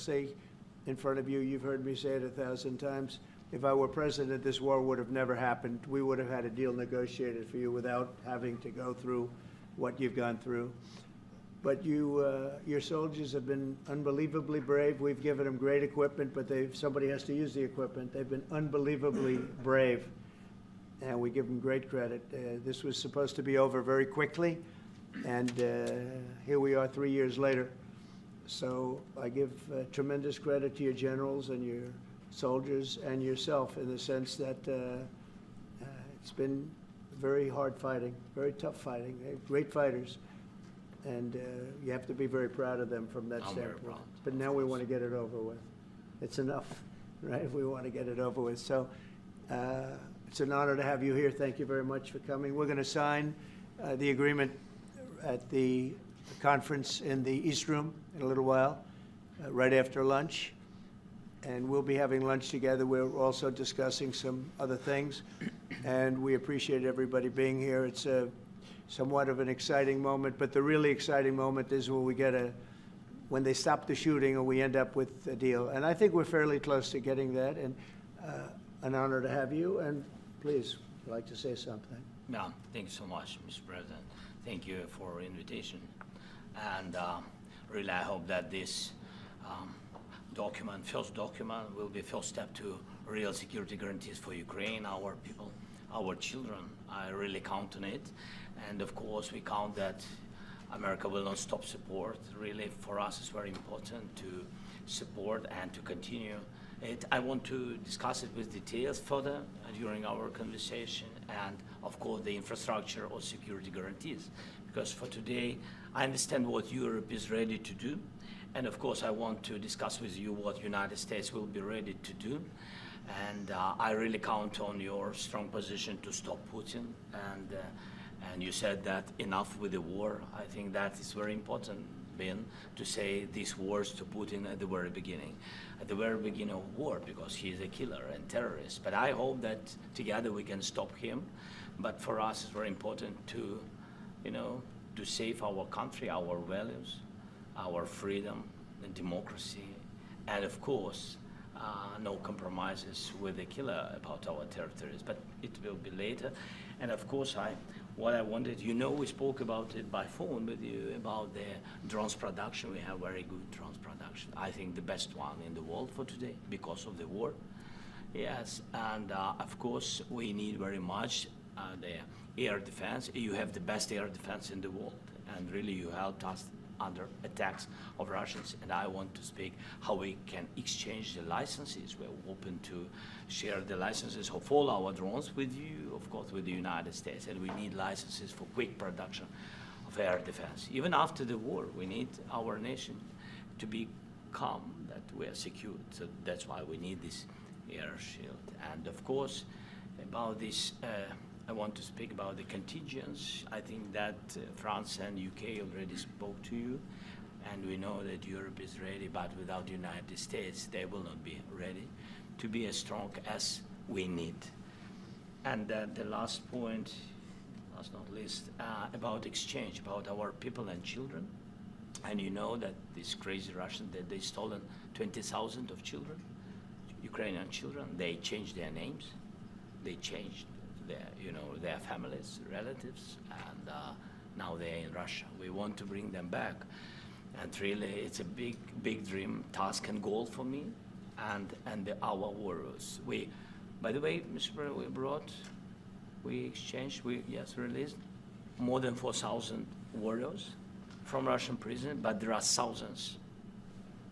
say in front of you, you've heard me say it 1,000 times, if I were president, this war would have never happened. We would have had a deal negotiated for you without having to go through what you've gone through. But your soldiers have been unbelievably brave. We've given them great equipment, but somebody has to use the equipment. They've been unbelievably brave, and we give them great credit. This was supposed to be over very quickly, and here we are 3 years later. So I give tremendous credit to your generals and your soldiers and yourself in the sense that it's been very hard fighting, very tough fighting. They're great fighters, and you have to be very proud of them from that standpoint. But now we want to get it over with. It's enough, right? We want to get it over with. So it's an honor to have you here. Thank you very much for coming. We're going to sign the agreement at the conference in the East Room in a little while, right after lunch. And we'll be having lunch together. We're also discussing some other things. And we appreciate everybody being here. It's somewhat of an exciting moment, but the really exciting moment is when they stop the shooting or we end up with a deal. And I think we're fairly close to getting that, and an honor to have you. And please, I'd like to say something. Yeah, thank you so much, Mr. President. Thank you for the invitation. And really, I hope that this first document, will be first step to real security guarantees for Ukraine, our people, our children. I really count on it. And of course, we count that America will not stop support. Really, for us, it's very important to support and to continue it. I want to discuss it with details further during our conversation, and of course, the infrastructure or security guarantees. Because for today, I understand what Europe is ready to do. And of course, I want to discuss with you what United States will be ready to do. And I really count on your strong position to stop Putin. And you said that enough with the war. I think that is very important, Ben, to say these words to Putin at the very beginning of war, because he is a killer and terrorist. But I hope that together we can stop him. But for us, it's very important to, to save our country, our values, our freedom and democracy, and of course, no compromises with the killer about our territories, but it will be later. And of course, what I wanted, we spoke about it by phone with you about the drones production. We have very good drones production. I think the best one in the world for today because of the war. Yes, and of course, we need very much the air defense. You have the best air defense in the world, and really you helped us under attacks of Russians. And I want to speak how we can exchange the licenses. We're open to share the licenses of all our drones with you, of course, with the United States. And we need licenses for quick production of air defense. Even after the war, we need our nation to be calm, that we are secure. So that's why we need this air shield. And of course, about this, I want to speak about the contingents. I think that France and UK already spoke to you, and we know that Europe is ready, but without the United States, they will not be ready to be as strong as we need. And the last point, last not least, about exchange, about our people and children. And you know that these crazy Russians, that they stolen 20,000 of children, Ukrainian children. They changed their names. They changed their families, relatives, and now they're in Russia. We want to bring them back, and really, it's a big dream, task, and goal for me, and our warriors. By the way, Mr. President, we released more than 4,000 warriors from Russian prison, but there are thousands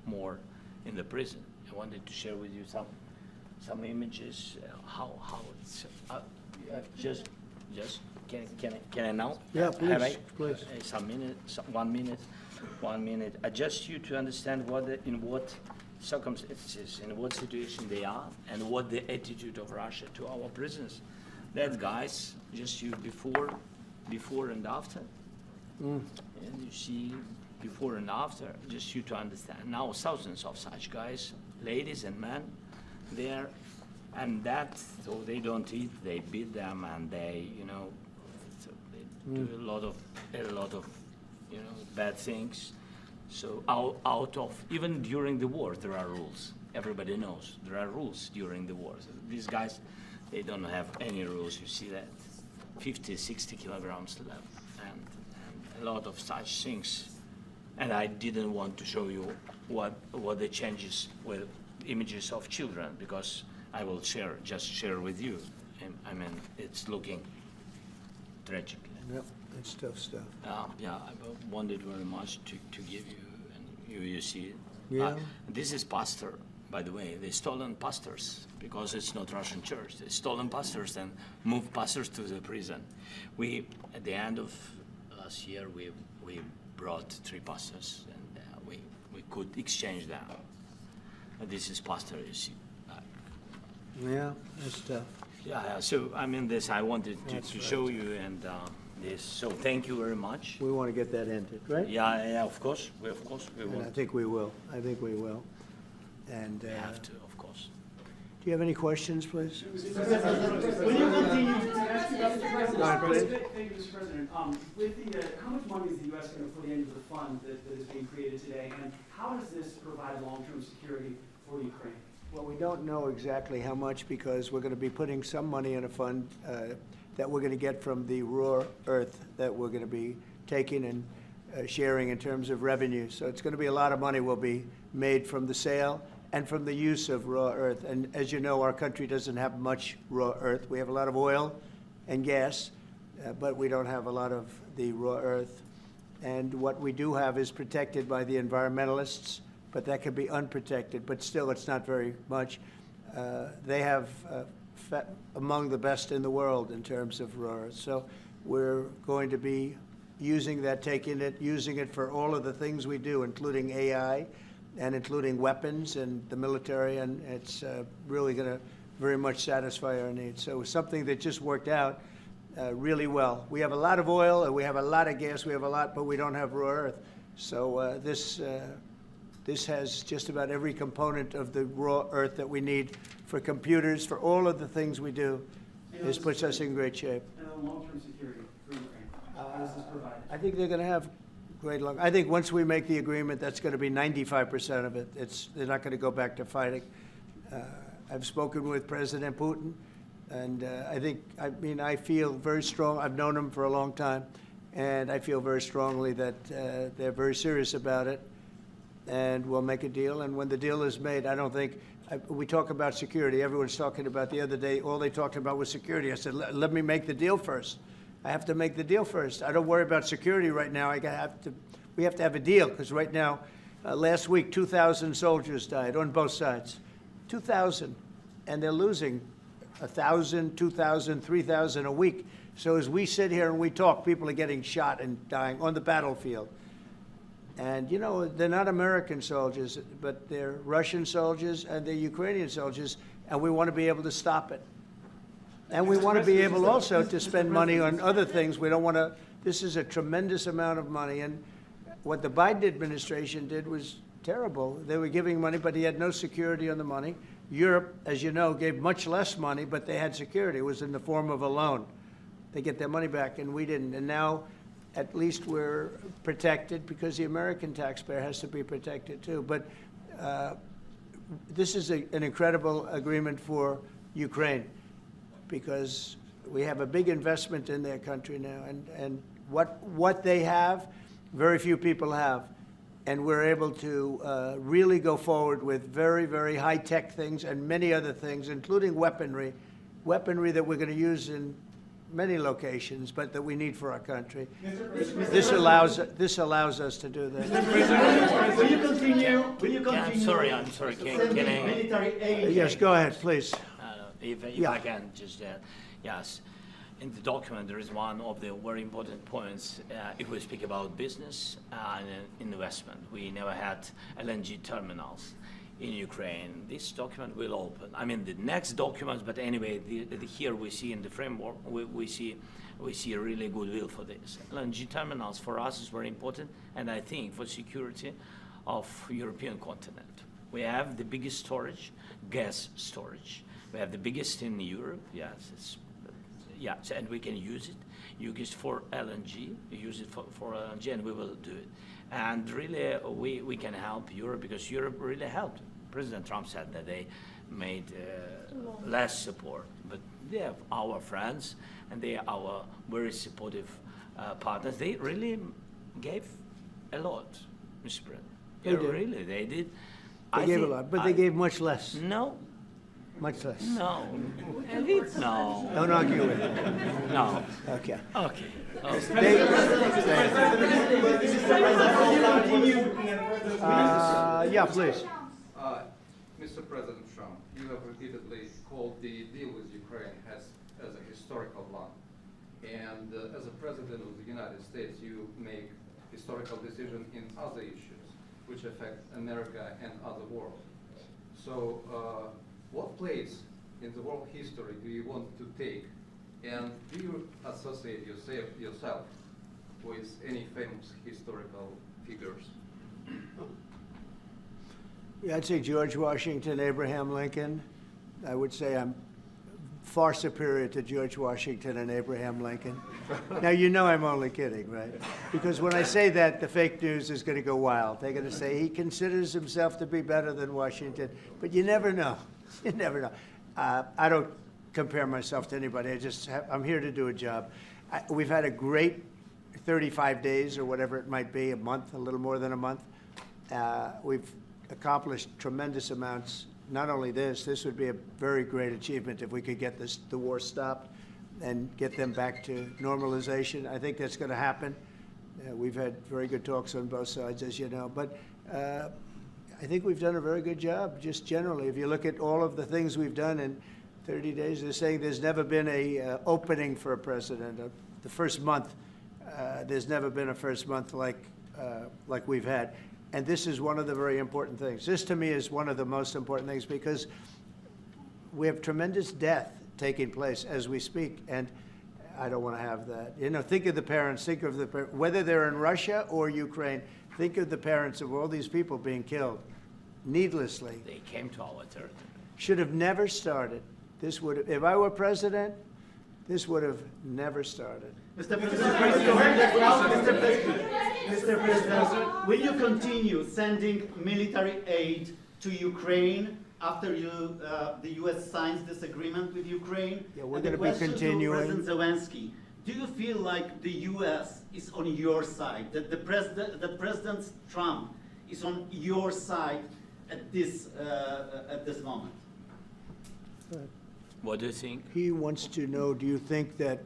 more in the prison. I wanted to share with you some images, how it's. Just can I now? Yeah, please, please. Some minute, 1 minute, 1 minute. Just you to understand in what circumstances, in what situation they are, and what the attitude of Russia to our prisoners. That guys, just you before and after. And you see before and after, just you to understand. Now thousands of such guys, ladies and men, there. And so they don't eat, they beat them, and they, so they do a lot of bad things So out of, even during the war, there are rules. Everybody knows there are rules during the war. So these guys, they don't have any rules. You see that 50, 60 kilograms left, and a lot of such things. And I didn't want to show you what the changes with images of children, because I will just share with you. And, I mean, it's looking tragic. Yep, that's tough stuff. Yeah, I wanted very much to give you, and you see it. Yeah. This is pastor, by the way. They stolen pastors because it's not Russian church. They stolen pastors and moved pastors to the prison. We, at the end of last year, we brought 3 pastors, and we could exchange them. This is pastor, you see. Yeah, that's tough. Yeah, so I mean, this I wanted to show you, and this. So thank you very much. We want to get that ended, right? Yeah, of course we will. And I think we will. I think we will. And We have to, of course. do you have any questions, please? Will you continue to ask you about the president? Go ahead, please. Thank you, Mr. President. With the, how much money is the U.S. going to put into the fund that is being created today, and how does this provide long-term security for Ukraine? Well, we don't know exactly how much, because we're going to be putting some money in a fund that we're going to get from the raw earth that we're going to be taking and sharing in terms of revenue. So it's going to be a lot of money will be made from the sale and from the use of raw earth. And as you know, our country doesn't have much raw earth. We have a lot of oil and gas, but we don't have a lot of the raw earth. And what we do have is protected by the environmentalists, but that can be unprotected, but still it's not very much. They have among the best in the world in terms of raw earth. So we're going to be using that, using it for all of the things we do, including AI and including weapons and the military, and it's really going to very much satisfy our needs. So it's something that just worked out really well. We have a lot of oil and we have a lot of gas, we have a lot, but we don't have raw earth. So this has just about every component of the raw earth that we need for computers, for all of the things we do. This puts us in great shape. And the long-term security for Ukraine, how does this provide? I think they're going to have great luck. I think once we make the agreement, that's going to be 95% of it. They're not going to go back to fighting. I've spoken with President Putin, and I feel very strong. I've known him for a long time, and I feel very strongly that they're very serious about it, and we'll make a deal. And when the deal is made, I don't think, we talk about security. Everyone's talking about the other day, all they talked about was security. I said, let me make the deal first. I have to make the deal first. I don't worry about security right now. We have to have a deal, because right now, last week, 2,000 soldiers died on both sides. 2,000, and they're losing 1,000, 2,000, 3,000 a week. So as we sit here and we talk, people are getting shot and dying on the battlefield. And, you know, they're not American soldiers, but they're Russian soldiers and they're Ukrainian soldiers, and we want to be able to stop it. And we want to be able also to spend money on other things. We don't want to, this is a tremendous amount of money, and what the Biden administration did was terrible. They were giving money, but he had no security on the money. Europe, as you know, gave much less money, but they had security. It was in the form of a loan. They get their money back, and we didn't. And now, at least we're protected, because the American taxpayer has to be protected too. But this is an incredible agreement for Ukraine, because we have a big investment in their country now, and what they have, very few people have. And we're able to really go forward with very, very high-tech things and many other things, including weaponry that we're going to use in many locations, but that we need for our country. This allows us to do that. Will you continue? I'm sorry. Can I? Military aid. Yes, go ahead, please. If Yeah. I can just yes. In the document, there is one of the very important points. If we speak about business and investment, we never had LNG terminals in Ukraine. This document will open. I mean, the next documents, but anyway, here we see in the framework, we see a really goodwill for this. LNG terminals for us is very important, and I think for security of European continent. We have the biggest storage, gas storage. We have the biggest in Europe. Yes, and we can use it. You use it for LNG. You use it for LNG, and we will do it. And really, we can help Europe because Europe really helped. President Trump said that they made less support, but they are our friends and they are our very supportive partners. They really gave a lot, Mr. President. They did. Really, they did. They gave a lot, but they gave much less. No, Much less. no, no, Don't argue with it. no. Okay. Okay. Yeah, please. Mr. President Trump, you have repeatedly called the deal with Ukraine as a historical one. And as a president of the United States, you make historical decisions in other issues which affect America and other world. So what place in the world history do you want to take? And do you associate yourself with any famous historical figures? Yeah, I'd say George Washington, Abraham Lincoln. I would say I'm far superior to George Washington and Abraham Lincoln. Now, you know I'm only kidding, right? Because when I say that, the fake news is going to go wild. They're going to say he considers himself to be better than Washington. But you never know. You never know. I don't compare myself to anybody. I'm here to do a job. We've had a great 35 days or whatever it might be, a month, a little more than a month. We've accomplished tremendous amounts. Not only this would be a very great achievement if we could get the war stopped and get them back to normalization. I think that's going to happen. We've had very good talks on both sides, as you know. But I think we've done a very good job, just generally. If you look at all of the things we've done in 30 days, they're saying there's never been a opening for a president. The first month, there's never been a first month like we've had. And this is one of the very important things. This, to me, is one of the most important things because we have tremendous death taking place as we speak, and I don't want to have that. You know, think of the parents, whether they're in Russia or Ukraine, think of the parents of all these people being killed needlessly. They came to our territory. Should have never started. This would have, if I were president, this would have never started. Mr. President, will you continue sending military aid to Ukraine after the U.S. signs this agreement with Ukraine? Yeah, we're And the going to be question continuing. to President Zelensky, do you feel like the U.S. is on your side, that President Trump is on your side at this moment? What do you think? He wants to know, do you think that,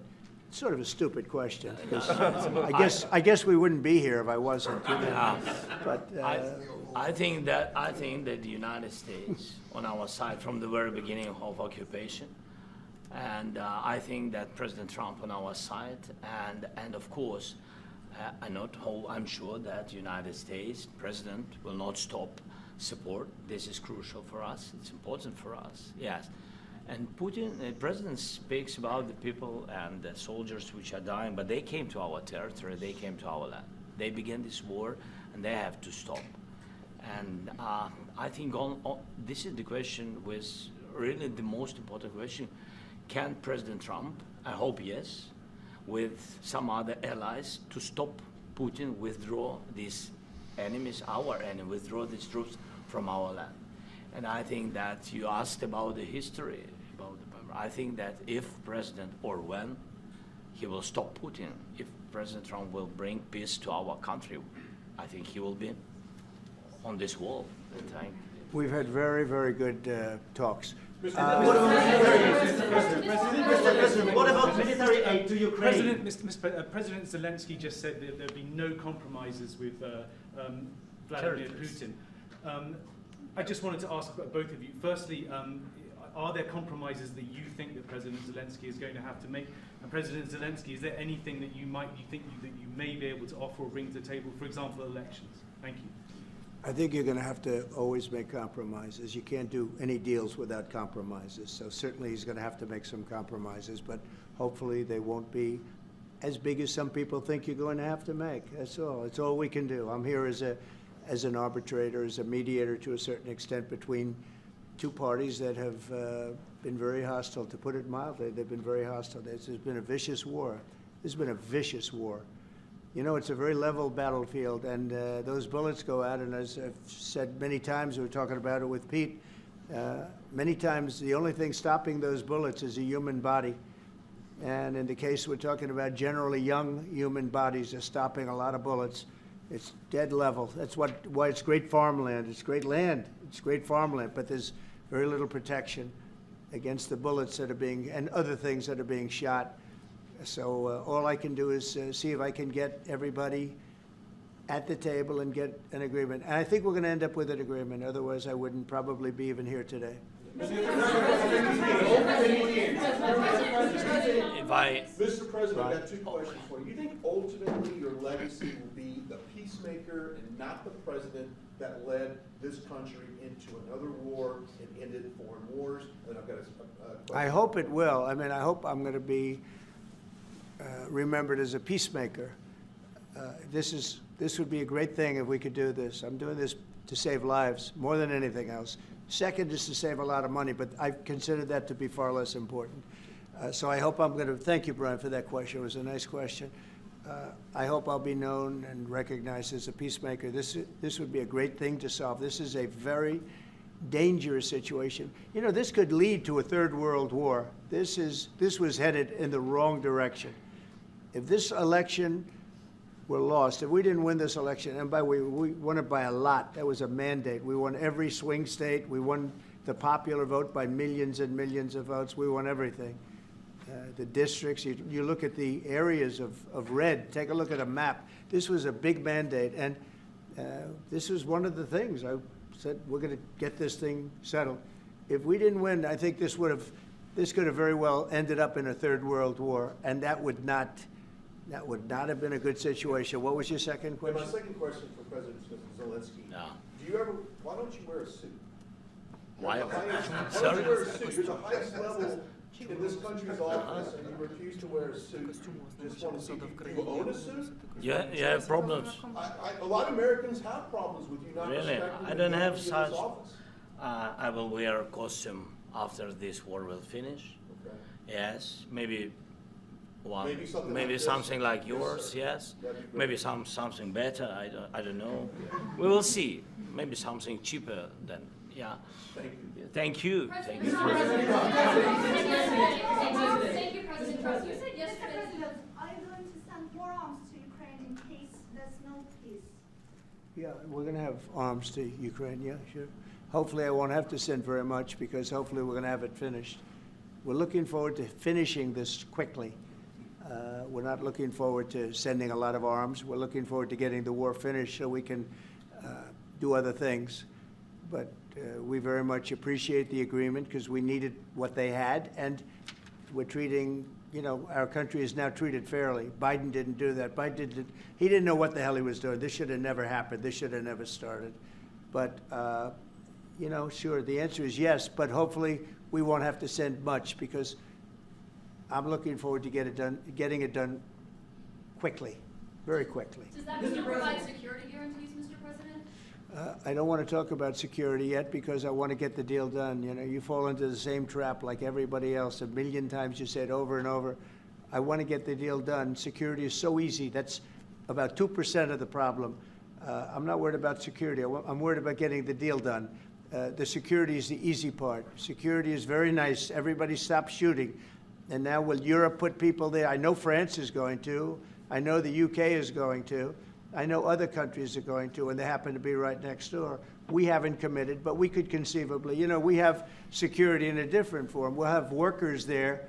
sort of a stupid question, because I guess we wouldn't be here if I wasn't. You know? But I think that the United States on our side from the very beginning of occupation, and I think that President Trump on our side, and of course, I'm sure that United States President will not stop support. This is crucial for us. It's important for us. Yes. And Putin, the president speaks about the people and the soldiers which are dying, but they came to our territory, they came to our land. They began this war, and they have to stop. And I think this is the question, was really the most important question. Can President Trump, I hope yes, with some other allies, to stop Putin, withdraw these enemies, our enemy, withdraw these troops from our land? And I think that you asked about the history. I think that if President, or when, he will stop Putin, if President Trump will bring peace to our country, I think he will be on this wall. we've had very, very good talks. Mr. President, what about military aid to Ukraine? President Zelensky just said that there'd be no compromises with Vladimir Putin. I just wanted to ask both of you. Firstly, are there compromises that you think that President Zelensky is going to have to make? And President Zelensky, is there anything that you may be able to offer or bring to the table, for example, elections? Thank you. I think you're going to have to always make compromises. You can't do any deals without compromises. So certainly he's going to have to make some compromises, but hopefully they won't be as big as some people think you're going to have to make. That's all. It's all we can do. I'm here as an arbitrator, as a mediator to a certain extent between two parties that have been very hostile, to put it mildly. They've been very hostile. There's been a vicious war. There's been a vicious war. You know, it's a very level battlefield, and those bullets go out, and as I've said many times, we were talking about it with Pete, many times the only thing stopping those bullets is a human body. And in the case we're talking about, generally young human bodies are stopping a lot of bullets. It's dead level. That's why it's great farmland. It's great land. It's great farmland, but there's very little protection against the bullets that are being, and other things that are being shot. So all I can do is see if I can get everybody at the table and get an agreement. And I think we're going to end up with an agreement. Otherwise, I wouldn't probably be even here today. Mr. President, I've got two questions for you. You think ultimately your legacy will be the peacemaker and not the president that led this country into another war and ended foreign wars? And I've got a question. I hope it will. I mean, I hope I'm going to be remembered as a peacemaker. This would be a great thing if we could do this. I'm doing this to save lives more than anything else. Second is to save a lot of money, but I consider that to be far less important. So I hope I'm going to, thank you, Brian, for that question. It was a nice question. I hope I'll be known and recognized as a peacemaker. This would be a great thing to solve. This is a very dangerous situation. You know, this could lead to a third world war. This was headed in the wrong direction. If this election were lost, if we didn't win this election, and by the way, we won it by a lot. That was a mandate. We won every swing state. We won the popular vote by millions and millions of votes. We won everything. The districts, you look at the areas of red, take a look at a map. This was a big mandate, and this was one of the things. I said, we're going to get this thing settled. If we didn't win, I think this could have very well ended up in a third world war, and that would not have been a good situation. What was your second And question? my second question for President Zelensky. No. Why don't you wear a suit? Why? Why don't Sorry? you wear a suit? You're the highest level in this country's office, and you refuse to wear a suit. Just want to see, do you own a suit? You have problems. A lot of Americans have problems with you not Really? respecting I the don't have authority of this such. office. I will wear a costume after this war will finish. Okay. Yes, maybe one, Maybe something maybe like this. something like Yes, yours. sir. Yes, That'd be great. maybe something better. I don't know. We will see. Maybe something cheaper than yeah. Thank you. Thank you. Thank you. Thank you, President Trump. You said yesterday. Are you going to send more arms to Ukraine in case there's no peace? Yeah, we're going to have arms to Ukraine, yeah, sure. Hopefully I won't have to send very much, because hopefully we're going to have it finished. We're looking forward to finishing this quickly. We're not looking forward to sending a lot of arms. We're looking forward to getting the war finished so we can do other things. But we very much appreciate the agreement, because we needed what they had, and we're treating, you know, our country is now treated fairly. Biden didn't do that. He didn't know what the hell he was doing. This should have never happened. This should have never started. But, you know, sure, the answer is yes, but hopefully we won't have to send much, because I'm looking forward to getting it done quickly, very quickly. Does that mean you provide security guarantees, Mr. President? I don't want to talk about security yet, because I want to get the deal done. You know, you fall into the same trap like everybody else. A million times you say it over and over. I want to get the deal done. Security is so easy. That's about 2% of the problem. I'm not worried about security. I'm worried about getting the deal done. The security is the easy part. Security is very nice. Everybody stopped shooting. And now will Europe put people there? I know France is going to. I know the UK is going to. I know other countries are going to, and they happen to be right next door. We haven't committed, but we could conceivably. You know, we have security in a different form. We'll have workers there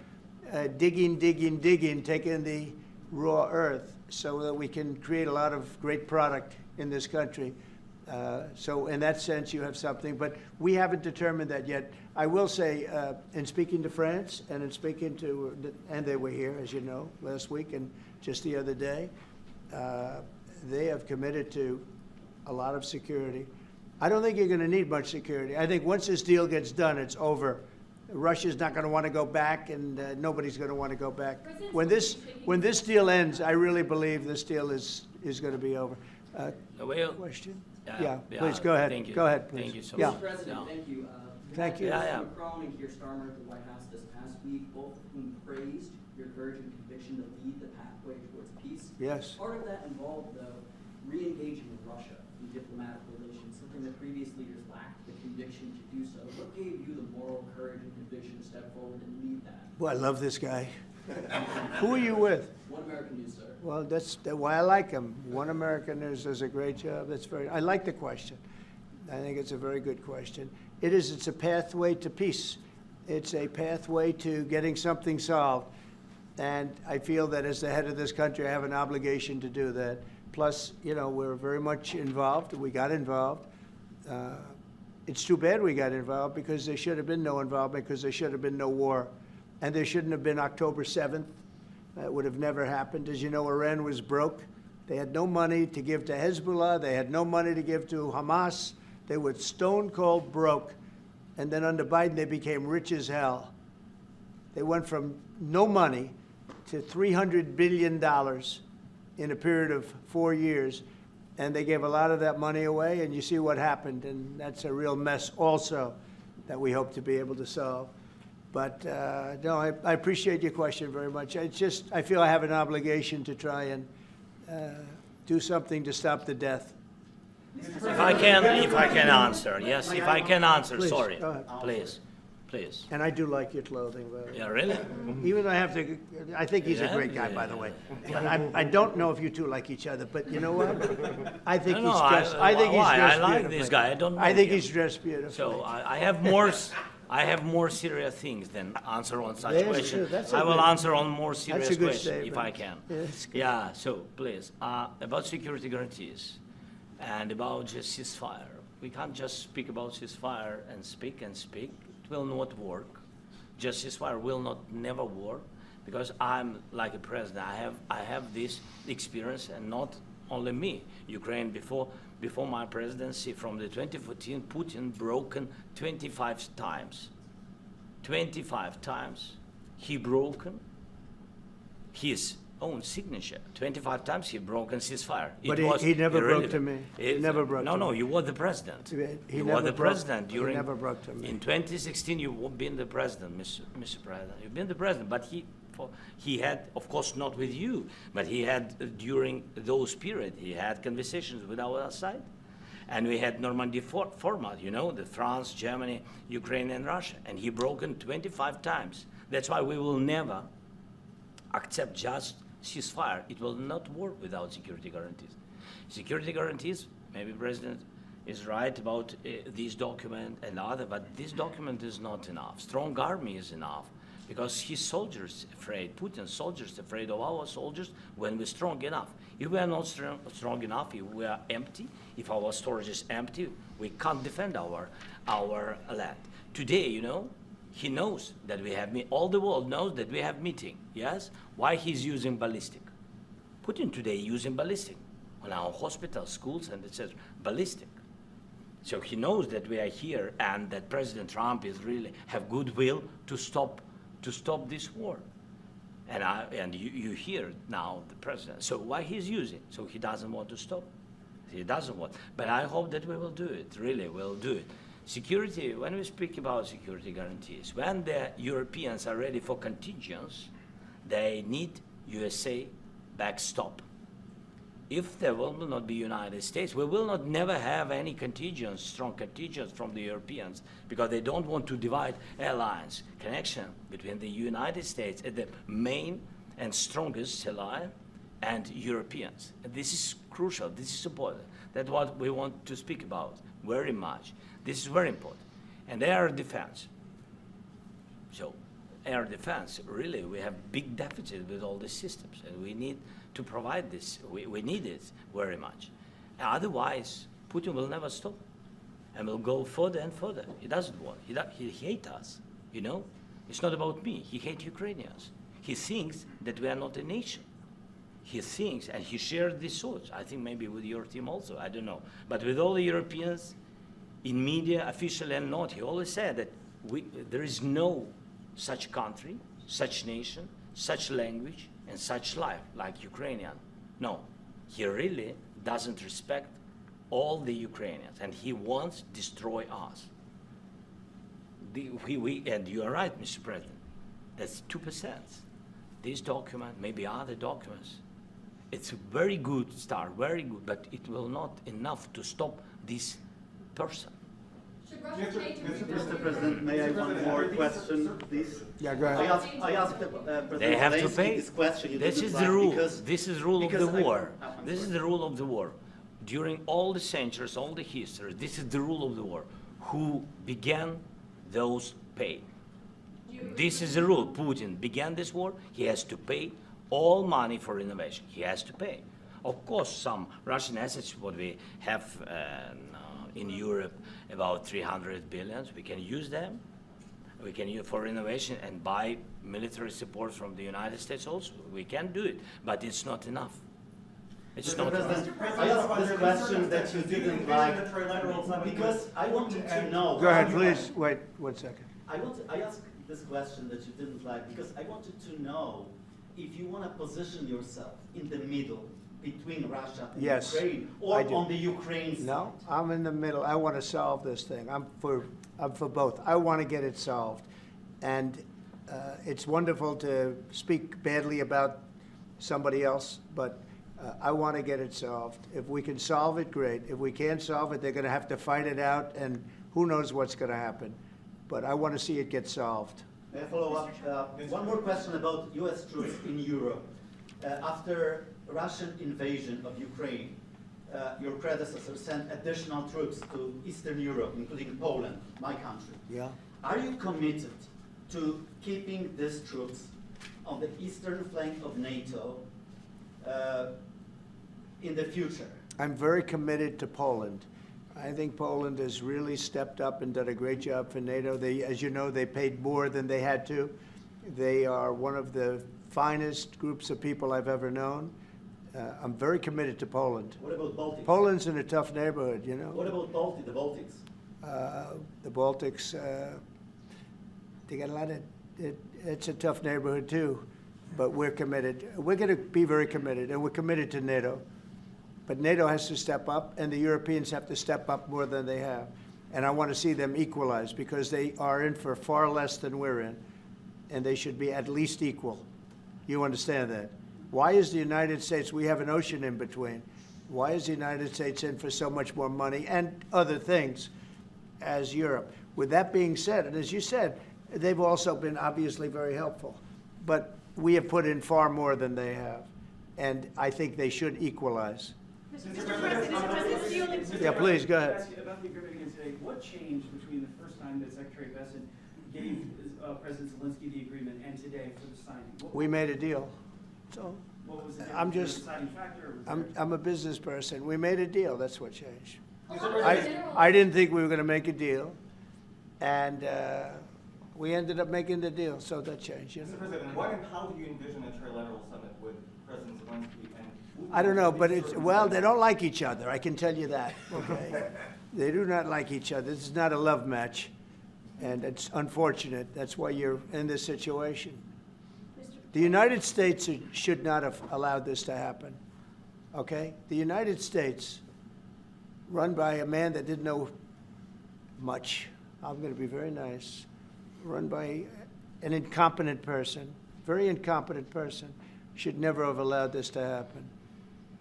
digging, taking the raw earth so that we can create a lot of great product in this country. So in that sense, you have something, but we haven't determined that yet. I will say, in speaking to France and in speaking to, and they were here, as you know, last week and just the other day, they have committed to a lot of security. I don't think you're going to need much security. I think once this deal gets done, it's over. Russia's not going to want to go back, and nobody's going to want to go back. When this deal ends, I really believe this deal is going to be over. Well, Question? yeah, Please go ahead. Thank you. Go ahead, please. Thank you so Yeah. much. Mr. President, Yeah. thank you. Thank you. Yeah, yeah. Macron and Keir Starmer at the White House this past week, both of whom praised your courage and conviction to lead the pathway towards peace. Yes. Part of that involved, though, re-engaging with Russia in diplomatic relations, something that previous leaders lacked the conviction to do so. What gave you the moral courage and conviction to step forward and lead that? Well, I love this guy. Who are you with? One American News, sir. Well, that's why I like him. One American News does a great job. I like the question. I think it's a very good question. It's a pathway to peace. It's a pathway to getting something solved. And I feel that as the head of this country, I have an obligation to do that. Plus, you know, we're very much involved. We got involved. It's too bad we got involved because there should have been no involvement, because there should have been no war. And there shouldn't have been October 7th. That would have never happened. As you know, Iran was broke. They had no money to give to Hezbollah. They had no money to give to Hamas. They were stone cold broke. And then under Biden, they became rich as hell. They went from no money to $300 billion in a period of 4 years. And they gave a lot of that money away, and you see what happened. And that's a real mess also that we hope to be able to solve. But no, I appreciate your question very much. I feel I have an obligation to try and do something to stop the death. If I can answer, yes, if I can answer, Please, sorry, go ahead. please. And I do like your clothing, by the way. Yeah, really? Even though I think he's a great guy, by the way. But I don't know if you two like each other, but you know what? I think he's dressed. I think he's dressed I like beautifully. this guy. I don't know I think him. he's dressed beautifully. So I have more serious things than answer on such Yes, questions. sure, that's a I will good- answer on more serious That's a good questions if statement. I can. Yeah, that's good. Yeah, so please, about security guarantees and about just ceasefire. We can't just speak about ceasefire and speak and speak. It will not work. Just ceasefire will not never work, because I'm like a president. I have this experience, and not only me. Ukraine before my presidency, from the 2014, Putin broken 25 times. 25 times he broken his own signature. 25 times he broken ceasefire. But he never broke to me. He never broke to me. No, you were the president. He You never were the broke- president he during. never broke to me. In 2016, you've been the president, Mr. President. You've been the president, but he had, of course, not with you, but he had during those period. He had conversations with our side, and we had Normandy format. You know, the France, Germany, Ukraine, and Russia, and he broken 25 times. That's why we will never accept just ceasefire. It will not work without security guarantees. Security guarantees, maybe President is right about this document and other, but this document is not enough. Strong army is enough, because his soldiers afraid, Putin's soldiers afraid of our soldiers when we're strong enough. If we are not strong enough, if we are empty, if our storage is empty, we can't defend our land. Today, you know, he knows that we have, all the world knows that we have meeting, yes? Why he's using ballistic? Putin today using ballistic on our hospitals, schools, and it says ballistic. So he knows that we are here and that President Trump is really have goodwill to stop this war. And you hear now the president. So why he's using? So he doesn't want to stop. He doesn't want. But I hope that we will do it, really, we'll do it. Security, when we speak about security guarantees, when the Europeans are ready for contingents, they need USA backstop. If there will not be United States, we will not never have any contingents, strong contingents from the Europeans, because they don't want to divide alliance connection between the United States as the main and strongest ally and Europeans. And this is crucial, this is important. That's what we want to speak about very much. This is very important. And air defense. So air defense, really, we have big deficit with all these systems, and we need to provide this. We need it very much. Otherwise, Putin will never stop and will go further and further. He doesn't want. He hates us, you know? It's not about me. He hates Ukrainians. He thinks that we are not a nation. He thinks, and he shared these thoughts, I think maybe with your team also, I don't know. But with all the Europeans, in media, official and not, he always said that there is no such country, such nation, such language, and such life like Ukrainian. No, he really doesn't respect all the Ukrainians, and he wants to destroy us. And you are right, Mr. President, that's 2%. this document, maybe other documents, it's a very good start, very good, but it will not enough to stop this person. Should Russia change its Mr. President, may I have one more question, please? Yeah, go I ahead. asked President They have to Zelensky pay. this question. You This didn't is like the rule. because- This is rule of the because I- war. I'm This is sorry. the rule of the war. During all the centuries, all the history, this is the rule of the war. Who began, those pay. This is the rule. Putin began this war. He has to pay all money for innovation. He has to pay. Of course, some Russian assets, what we have in Europe, about 300 billions, we can use them. We can use for innovation and buy military support from the United States also. We can do it, but it's not enough. It's Mr. not enough. President, I asked this question that you didn't like because I wanted to know. Go ahead, please. Wait 1 second. I asked this question that you didn't like because I wanted to know if you want to position yourself in the middle between Russia and Yes, Ukraine, or I do. on the Ukraine side. No, I'm in the middle. I want to solve this thing. I'm for both. I want to get it solved. And it's wonderful to speak badly about somebody else, but I want to get it solved. If we can solve it, great. If we can't solve it, they're going to have to fight it out, and who knows what's going to happen. But I want to see it get solved. May I follow up? One more question about U.S. troops in Europe. After Russian invasion of Ukraine, your predecessor sent additional troops to Eastern Europe, including Poland, my country. Yeah? Are you committed to keeping these troops on the eastern flank of NATO in the future? I'm very committed to Poland. I think Poland has really stepped up and done a great job for NATO. They, as you know, they paid more than they had to. They are one of the finest groups of people I've ever known. I'm very committed to Poland. What about Baltics? Poland's in a tough neighborhood, you know. What about the Baltics? The Baltics, they got a lot of, it's a tough neighborhood too, but we're committed. We're going to be very committed, and we're committed to NATO. But NATO has to step up, and the Europeans have to step up more than they have. And I want to see them equalize, because they are in for far less than we're in, and they should be at least equal. You understand that? Why is the United States, we have an ocean in between, why is the United States in for so much more money and other things as Europe? With that being said, and as you said, they've also been obviously very helpful, but we have put in far more than they have, and I think they should equalize. Yeah, please, go ahead. Ask you about the agreement again today. What changed between the first time that Secretary Bessent gave President Zelensky the agreement and today for the signing? We made a deal. So What was the I'm difference? just- Was there a deciding factor? Or was there- I'm a business person. We made a deal. That's what changed. Along I, with general- I didn't think we were going to make a deal, and we ended up making the deal, so that changed. You know? Mr. President, what and how do you envision a trilateral summit with President Zelensky and Putin? I don't know, but it's, well, they don't like each other, I can tell you that, okay? They do not like each other. This is not a love match, and it's unfortunate. That's why you're in this situation. The United States should not have allowed this to happen, okay? The United States, run by a man that didn't know much, I'm going to be very nice, run by an incompetent person, very incompetent person, should never have allowed this to happen.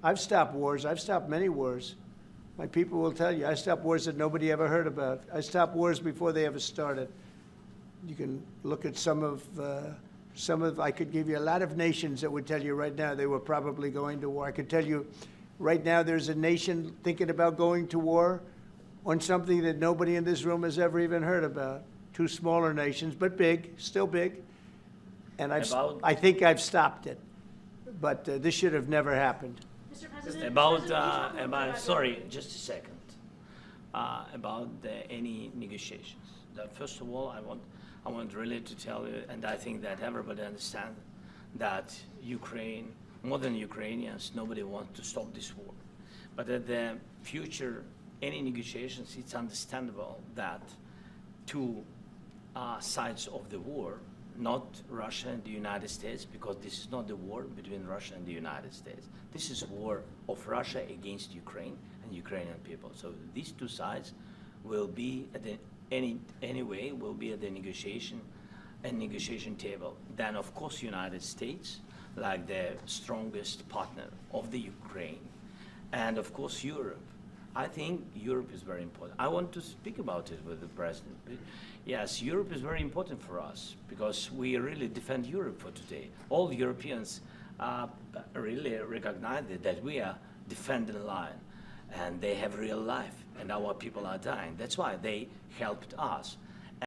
I've stopped wars. I've stopped many wars. My people will tell you, I stopped wars that nobody ever heard about. I stopped wars before they ever started. You can look at some of, I could give you a lot of nations that would tell you right now they were probably going to war. I could tell you right now there's a nation thinking about going to war on something that nobody in this room has ever even heard about. Two smaller nations, but big, still big. And I think I've stopped it. But this should have never happened. Mr. President, About sorry, just a second. About any negotiations. First of all, I want really to tell you, and I think that everybody understands that Ukraine, more than Ukrainians, nobody wants to stop this war. But at the future, any negotiations, it's understandable that two sides of the war, not Russia and the United States, because this is not the war between Russia and the United States. This is a war of Russia against Ukraine and Ukrainian people. So these two sides will be at the, anyway will be at the negotiation a negotiation table, then of course United States, like the strongest partner of the Ukraine, and of course Europe. I think Europe is very important. I want to speak about it with the president. Yes, Europe is very important for us because we really defend Europe for today. All Europeans really recognize that we are defending the line, and they have real life, and our people are dying. That's why they helped us.